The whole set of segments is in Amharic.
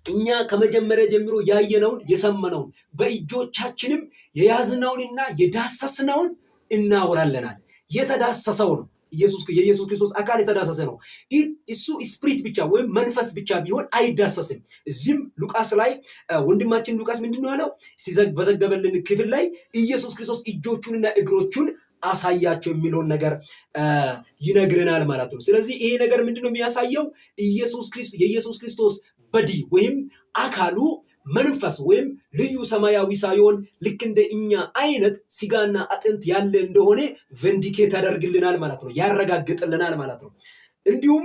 እኛ ከመጀመሪያ ጀምሮ ያየነውን የሰመነውን በእጆቻችንም የያዝነውንና የዳሰስነውን እናወራለናል። የተዳሰሰው ነው የኢየሱስ ክርስቶስ አካል የተዳሰሰ ነው። እሱ ስፒሪት ብቻ ወይም መንፈስ ብቻ ቢሆን አይዳሰስም። እዚህም ሉቃስ ላይ ወንድማችን ሉቃስ ምንድነው ያለው? በዘገበልን ክፍል ላይ ኢየሱስ ክርስቶስ እጆቹንና እግሮቹን አሳያቸው የሚለውን ነገር ይነግረናል ማለት ነው። ስለዚህ ይሄ ነገር ምንድነው የሚያሳየው? የኢየሱስ ክርስቶስ በዲ ወይም አካሉ መንፈስ ወይም ልዩ ሰማያዊ ሳይሆን ልክ እንደ እኛ አይነት ስጋና አጥንት ያለ እንደሆነ ቬንዲኬት ያደርግልናል ማለት ነው፣ ያረጋግጥልናል ማለት ነው። እንዲሁም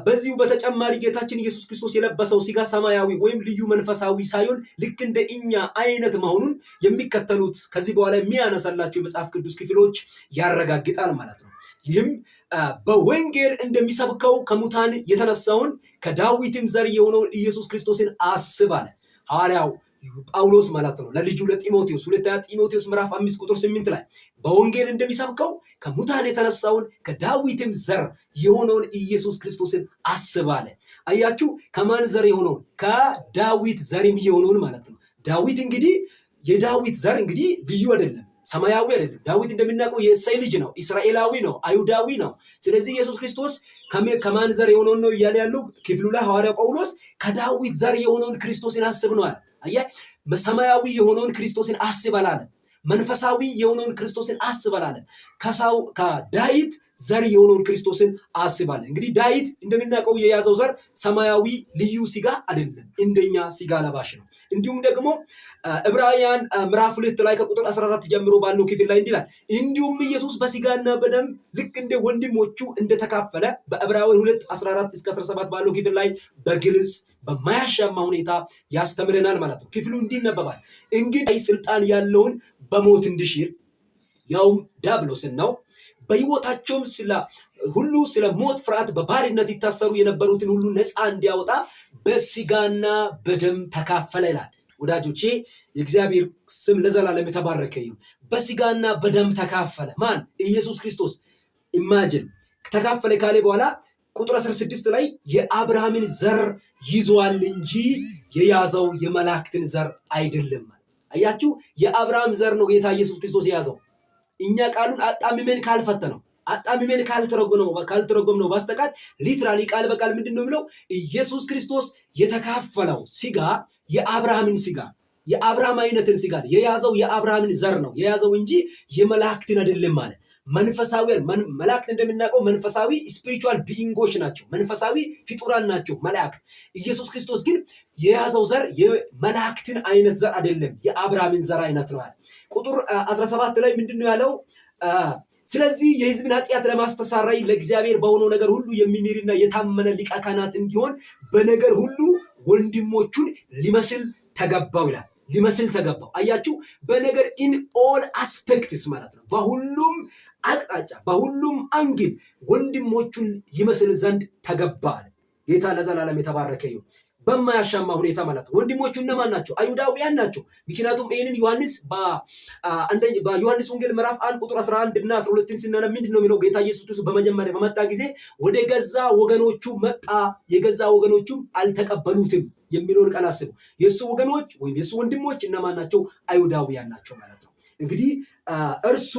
በዚሁ በተጨማሪ ጌታችን ኢየሱስ ክርስቶስ የለበሰው ስጋ ሰማያዊ ወይም ልዩ መንፈሳዊ ሳይሆን ልክ እንደ እኛ አይነት መሆኑን የሚከተሉት ከዚህ በኋላ የሚያነሳላቸው የመጽሐፍ ቅዱስ ክፍሎች ያረጋግጣል ማለት ነው። ይህም በወንጌል እንደሚሰብከው ከሙታን የተነሳውን ከዳዊትም ዘር የሆነውን ኢየሱስ ክርስቶስን አስብ አለ ሐዋርያው ጳውሎስ ማለት ነው ለልጁ ለጢሞቴዎስ። ሁለተኛ ጢሞቴዎስ ምዕራፍ 5 ቁጥር 8 ላይ በወንጌል እንደሚሰብከው ከሙታን የተነሳውን ከዳዊትም ዘር የሆነውን ኢየሱስ ክርስቶስን አስብ አለ። አያችሁ፣ ከማን ዘር የሆነውን? ከዳዊት ዘርም የሆነውን ማለት ነው። ዳዊት እንግዲህ የዳዊት ዘር እንግዲህ ልዩ አይደለም፣ ሰማያዊ አይደለም። ዳዊት እንደምናውቀው የእሴይ ልጅ ነው፣ እስራኤላዊ ነው፣ አይሁዳዊ ነው። ስለዚህ ኢየሱስ ክርስቶስ ከማን ዘር የሆነውን ነው እያለ ያለው ክፍሉ ላይ ሐዋርያው ጳውሎስ ከዳዊት ዘር የሆነውን ክርስቶስን አስብ ነው አለ። አየህ፣ ሰማያዊ የሆነውን ክርስቶስን አስብ አላለም። መንፈሳዊ የሆነውን ክርስቶስን አስብ አላለም። ከዳዊት ዘር የሆነውን ክርስቶስን አስብ አለ። እንግዲህ ዳዊት እንደምናውቀው የያዘው ዘር ሰማያዊ ልዩ ስጋ አይደለም፣ እንደኛ ስጋ ለባሽ ነው። እንዲሁም ደግሞ ዕብራውያን ምዕራፍ 2 ላይ ከቁጥር 14 ጀምሮ ባለው ክፍል ላይ እንዲህ ይላል፣ እንዲሁም ኢየሱስ በስጋና በደም ልክ እንደ ወንድሞቹ እንደተካፈለ በዕብራውያን 2:14 እስከ 17 ባለው ክፍል ላይ በግልጽ በማያሻማ ሁኔታ ያስተምረናል ማለት ነው። ክፍሉ እንዲህ ይነበባል፣ እንግዲህ ስልጣን ያለውን በሞት እንዲሽር ያውም ዲያብሎስን ነው፣ በሕይወታቸውም ሁሉ ስለ ሞት ፍርሃት በባርነት ይታሰሩ የነበሩትን ሁሉ ነፃ እንዲያወጣ በስጋና በደም ተካፈለ ይላል። ወዳጆቼ የእግዚአብሔር ስም ለዘላለም የተባረከ ይሁን። በስጋና በደም ተካፈለ ማን? ኢየሱስ ክርስቶስ። ኢማጂን ተካፈለ ካለ በኋላ ቁጥር 16 ላይ የአብርሃምን ዘር ይዟል እንጂ የያዘው የመላእክትን ዘር አይደለም። አያችሁ፣ የአብርሃም ዘር ነው ጌታ ኢየሱስ ክርስቶስ የያዘው። እኛ ቃሉን አጣምመን ካልፈተነው አጣምመን ካልተረጎምነው በስተቀር ሊትራሊ ቃል በቃል ምንድነው የሚለው? ኢየሱስ ክርስቶስ የተካፈለው ስጋ የአብርሃምን ስጋ የአብርሃም አይነትን ስጋ የያዘው የአብርሃምን ዘር ነው የያዘው እንጂ የመላእክትን አይደለም ማለት። መንፈሳዊ መላእክት እንደምናውቀው መንፈሳዊ ስፒሪቹዋል ቢኢንጎች ናቸው፣ መንፈሳዊ ፍጡራን ናቸው መላእክት። ኢየሱስ ክርስቶስ ግን የያዘው ዘር የመላእክትን አይነት ዘር አይደለም፣ የአብርሃምን ዘር አይነት ነው። ቁጥር 17 ላይ ምንድነው ያለው? ስለዚህ የሕዝብን ኃጢአት ለማስተሰረይ ለእግዚአብሔር በሆነው ነገር ሁሉ የሚምርና የታመነ ሊቀ ካህናት እንዲሆን በነገር ሁሉ ወንድሞቹን ሊመስል ተገባው ይላል። ሊመስል ተገባው። አያችሁ፣ በነገር ኢን ኦል አስፔክትስ ማለት ነው። በሁሉም አቅጣጫ በሁሉም አንግል ወንድሞቹን ይመስል ዘንድ ተገባል። ጌታ ለዘላለም የተባረከ ይሁን። በማያሻማ ሁኔታ ማለት ነው። ወንድሞቹ እነማን ናቸው? አይሁዳውያን ናቸው። ምክንያቱም ይህንን ዮሐንስ በዮሐንስ ወንጌል ምዕራፍ 1 ቁጥር 11 እና 12 ስናነብ ምንድን ነው የሚለው? ጌታ ኢየሱስ ክርስቶስ በመጀመሪያ በመጣ ጊዜ ወደ ገዛ ወገኖቹ መጣ፣ የገዛ ወገኖቹም አልተቀበሉትም የሚለውን ቃል አስቡ። የእሱ ወገኖች ወይም የእሱ ወንድሞች እነማን ናቸው? አይሁዳውያን ናቸው ማለት ነው። እንግዲህ እርሱ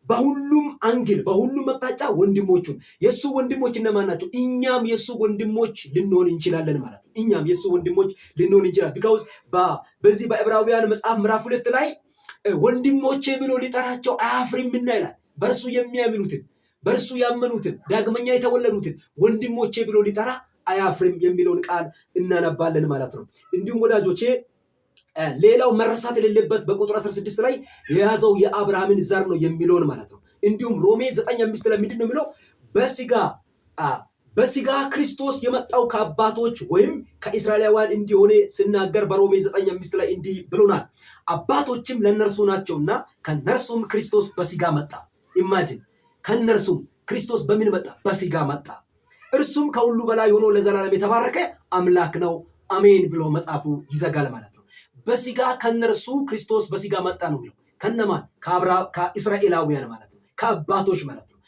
በሁሉም አንግል በሁሉም አቅጣጫ ወንድሞቹን የሱ ወንድሞች እነማን ናቸው? እኛም የሱ ወንድሞች ልንሆን እንችላለን ማለት ነው። እኛም የሱ ወንድሞች ልንሆን እንችላለን። ቢካውስ በዚህ በዕብራውያን መጽሐፍ ምዕራፍ 2 ላይ ወንድሞቼ ብሎ ሊጠራቸው አያፍርምና ይላል። በእርሱ የሚያምኑትን በእርሱ ያመኑትን ዳግመኛ የተወለዱትን ወንድሞቼ ብሎ ሊጠራ አያፍርም የሚለውን ቃል እናነባለን ማለት ነው። እንዲሁም ወዳጆቼ ሌላው መረሳት የሌለበት በቁጥር 16 ላይ የያዘው የአብርሃምን ዘር ነው የሚለውን ማለት ነው። እንዲሁም ሮሜ 9:5 ላይ ምንድን ነው የሚለው? በስጋ ክርስቶስ የመጣው ከአባቶች ወይም ከእስራኤላውያን እንዲሆነ ሲናገር በሮሜ 9:5 ላይ እንዲህ ብሎናል፣ አባቶችም ለእነርሱ ናቸውና ከነርሱም ክርስቶስ በስጋ መጣ። ኢማጂን፣ ከነርሱም ክርስቶስ በምን መጣ? በስጋ መጣ። እርሱም ከሁሉ በላይ ሆኖ ለዘላለም የተባረከ አምላክ ነው፣ አሜን ብሎ መጽሐፉ ይዘጋል ማለት ነው። በስጋ ከነርሱ ክርስቶስ በስጋ መጣ ነው የሚለው። ከነማን? ከእስራኤላውያን ማለት ነው፣ ከአባቶች ማለት ነው።